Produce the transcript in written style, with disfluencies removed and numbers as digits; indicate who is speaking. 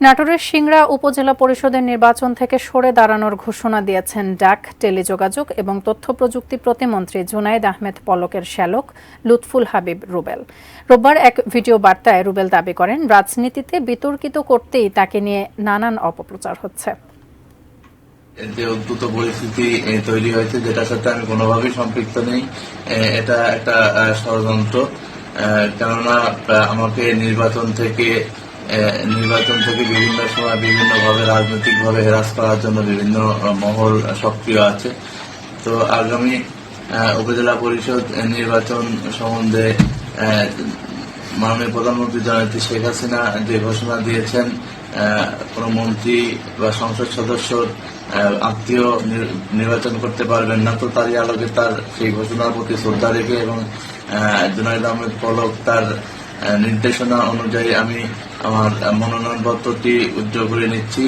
Speaker 1: নাটোরের সিংড়া উপজেলা পরিষদের নির্বাচন থেকে সরে দাঁড়ানোর ঘোষণা দিয়েছেন ডাক, টেলিযোগাযোগ এবং তথ্য প্রযুক্তি প্রতিমন্ত্রী জুনায়েদ আহমেদ পলকের শ্যালক লুৎফুল হাবিব রুবেল। রোববার এক ভিডিও বার্তায় রুবেল দাবি করেন, রাজনীতিতে বিতর্কিত করতেই তাকে নিয়ে নানান অপপ্রচার হচ্ছে।
Speaker 2: যে উদ্ভূত পরিস্থিতি তৈরি হয়েছে, যেটার সাথে আমি কোনোভাবেই সম্পৃক্ত নেই। এটা একটা ষড়যন্ত্র। কেননা আমাকে নির্বাচন থেকে বিভিন্ন সময় বিভিন্নভাবে রাজনৈতিকভাবে হেরাস করার জন্য বিভিন্ন মহল সক্রিয় আছে। তো আগামী উপজেলা পরিষদ নির্বাচন সম্বন্ধে মাননীয় প্রধানমন্ত্রী জননেত্রী শেখ হাসিনা যে ঘোষণা দিয়েছেন, কোন মন্ত্রী বা সংসদ সদস্য আত্মীয় নির্বাচন করতে পারবেন না, তো তারই আলোকে তার সেই ঘোষণার প্রতি শ্রদ্ধা রেখে এবং জুনায়েদ আহমেদ পলক তার নির্দেশনা অনুযায়ী আমি আমার মনোনয়নপত্রটি উজ্জ্বল করে নিচ্ছি